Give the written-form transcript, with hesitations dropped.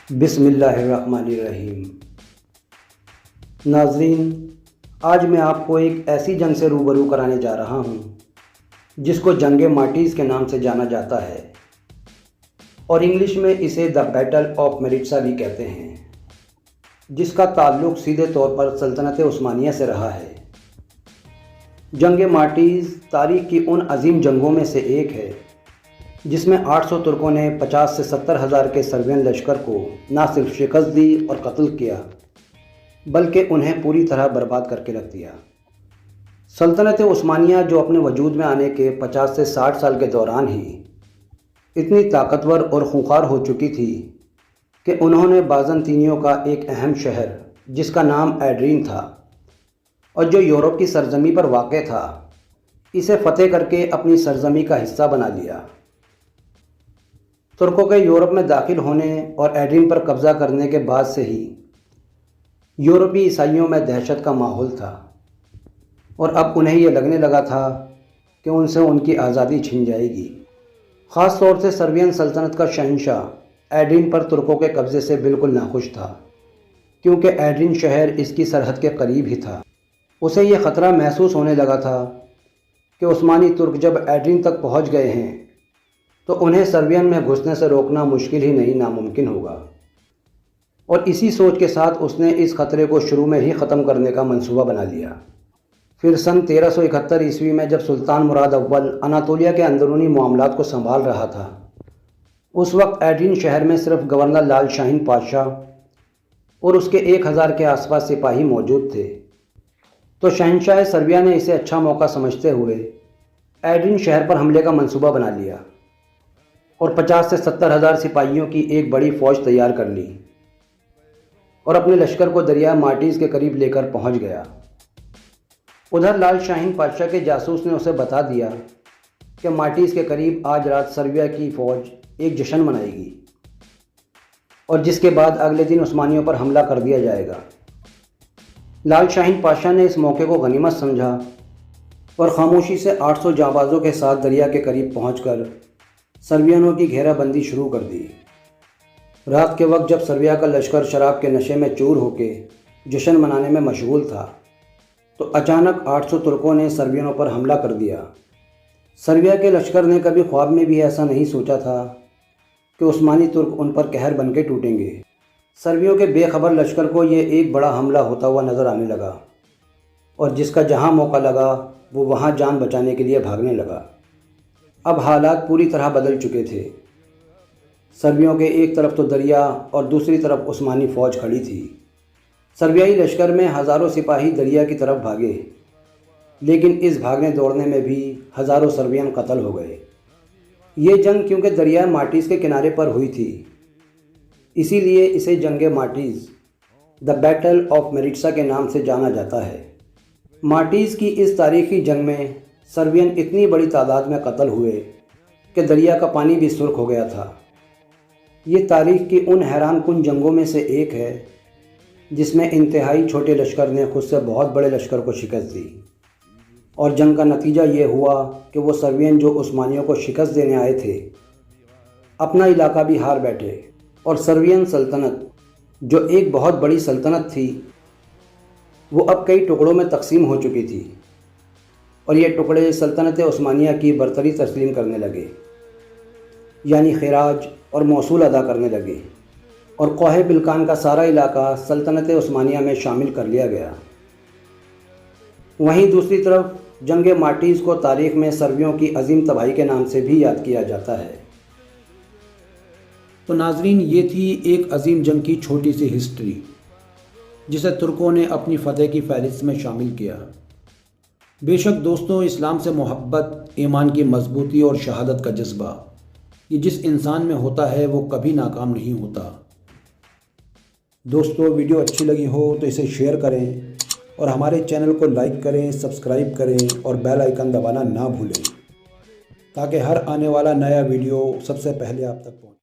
بسم اللہ الرحمن الرحیم۔ ناظرین، آج میں آپ کو ایک ایسی جنگ سے روبرو کرانے جا رہا ہوں جس کو جنگ مارٹیز کے نام سے جانا جاتا ہے اور انگلش میں اسے دا بیٹل آف میریٹسا بھی کہتے ہیں، جس کا تعلق سیدھے طور پر سلطنت عثمانیہ سے رہا ہے۔ جنگ مارٹیز تاریخ کی ان عظیم جنگوں میں سے ایک ہے جس میں 800 ترکوں نے 50 سے 70 ہزار کے سروین لشکر کو نہ صرف شکست دی اور قتل کیا بلکہ انہیں پوری طرح برباد کر کے رکھ دیا۔ سلطنت عثمانیہ جو اپنے وجود میں آنے کے 50 سے 60 سال کے دوران ہی اتنی طاقتور اور خونخوار ہو چکی تھی کہ انہوں نے بازنطینیوں کا ایک اہم شہر جس کا نام ایڈرین تھا اور جو یورپ کی سرزمین پر واقع تھا، اسے فتح کر کے اپنی سرزمین کا حصہ بنا لیا۔ ترکوں کے یورپ میں داخل ہونے اور ایڈرین پر قبضہ کرنے کے بعد سے ہی یورپی عیسائیوں میں دہشت کا ماحول تھا اور اب انہیں یہ لگنے لگا تھا کہ ان سے ان کی آزادی چھن جائے گی۔ خاص طور سے سروین سلطنت کا شہنشاہ ایڈرین پر ترکوں کے قبضے سے بالکل ناخوش تھا، کیونکہ ایڈرین شہر اس کی سرحد کے قریب ہی تھا۔ اسے یہ خطرہ محسوس ہونے لگا تھا کہ عثمانی ترک جب ایڈرین تک پہنچ گئے ہیں تو انہیں سروین میں گھسنے سے روکنا مشکل ہی نہیں ناممکن ہوگا، اور اسی سوچ کے ساتھ اس نے اس خطرے کو شروع میں ہی ختم کرنے کا منصوبہ بنا لیا۔ پھر سن 1371 عیسوی میں جب سلطان مراد اول اناطولیہ کے اندرونی معاملات کو سنبھال رہا تھا، اس وقت ایڈرین شہر میں صرف گورنر لال شاہین پادشاہ اور اس کے 1000 کے آس پاس سپاہی موجود تھے، تو شہنشاہ سربیا نے اسے اچھا موقع سمجھتے ہوئے ایڈرین شہر پر حملے کا منصوبہ بنا لیا اور 50 سے 70 ہزار سپاہیوں کی ایک بڑی فوج تیار کر لی اور اپنے لشکر کو دریا مارٹیز کے قریب لے کر پہنچ گیا۔ ادھر لال شاہین پادشاہ کے جاسوس نے اسے بتا دیا کہ مارٹیز کے قریب آج رات سربیا کی فوج ایک جشن منائے گی اور جس کے بعد اگلے دن عثمانیوں پر حملہ کر دیا جائے گا۔ لال شاہین پادشاہ نے اس موقع کو غنیمت سمجھا اور خاموشی سے 800 جانبازوں کے ساتھ دریا کے قریب پہنچ کر سرویانوں کی گھیرا بندی شروع کر دی۔ رات کے وقت جب سربیا کا لشکر شراب کے نشے میں چور ہو کے جشن منانے میں مشغول تھا تو اچانک 800 ترکوں نے سرویانوں پر حملہ کر دیا۔ سربیا کے لشکر نے کبھی خواب میں بھی ایسا نہیں سوچا تھا کہ عثمانی ترک ان پر قہر بن کے ٹوٹیں گے۔ سربیوں کے بے خبر لشکر کو یہ ایک بڑا حملہ ہوتا ہوا نظر آنے لگا اور جس کا جہاں موقع لگا وہ وہاں جان بچانے کے لیے بھاگنے لگا۔ اب حالات پوری طرح بدل چکے تھے۔ سربیوں کے ایک طرف تو دریا اور دوسری طرف عثمانی فوج کھڑی تھی۔ سربیائی لشکر میں ہزاروں سپاہی دریا کی طرف بھاگے، لیکن اس بھاگنے دوڑنے میں بھی ہزاروں سربین قتل ہو گئے۔ یہ جنگ کیونکہ دریا مارٹیز کے کنارے پر ہوئی تھی، اسی لیے اسے جنگ مارٹیز دا بیٹل آف میریٹسا کے نام سے جانا جاتا ہے۔ مارٹیز کی اس تاریخی جنگ میں سروین اتنی بڑی تعداد میں قتل ہوئے کہ دریا کا پانی بھی سرخ ہو گیا تھا۔ یہ تاریخ کی ان حیران کن جنگوں میں سے ایک ہے جس میں انتہائی چھوٹے لشکر نے خود سے بہت بڑے لشکر کو شکست دی، اور جنگ کا نتیجہ یہ ہوا کہ وہ سروین جو عثمانیوں کو شکست دینے آئے تھے اپنا علاقہ بھی ہار بیٹھے، اور سروین سلطنت جو ایک بہت بڑی سلطنت تھی وہ اب کئی ٹکڑوں میں تقسیم ہو چکی تھی، اور یہ ٹکڑے سلطنت عثمانیہ کی برتری تسلیم کرنے لگے، یعنی خراج اور موصول ادا کرنے لگے، اور کوہ بلقان کا سارا علاقہ سلطنت عثمانیہ میں شامل کر لیا گیا۔ وہیں دوسری طرف جنگ مارٹیز کو تاریخ میں سرویوں کی عظیم تباہی کے نام سے بھی یاد کیا جاتا ہے۔ تو ناظرین، یہ تھی ایک عظیم جنگ کی چھوٹی سی ہسٹری جسے ترکوں نے اپنی فتح کی فہرست میں شامل کیا۔ بے شک دوستوں، اسلام سے محبت، ایمان کی مضبوطی اور شہادت کا جذبہ، یہ جس انسان میں ہوتا ہے وہ کبھی ناکام نہیں ہوتا۔ دوستوں، ویڈیو اچھی لگی ہو تو اسے شیئر کریں اور ہمارے چینل کو لائک کریں، سبسکرائب کریں اور بیل آئیکن دبانا نہ بھولیں تاکہ ہر آنے والا نیا ویڈیو سب سے پہلے آپ تک پہنچے۔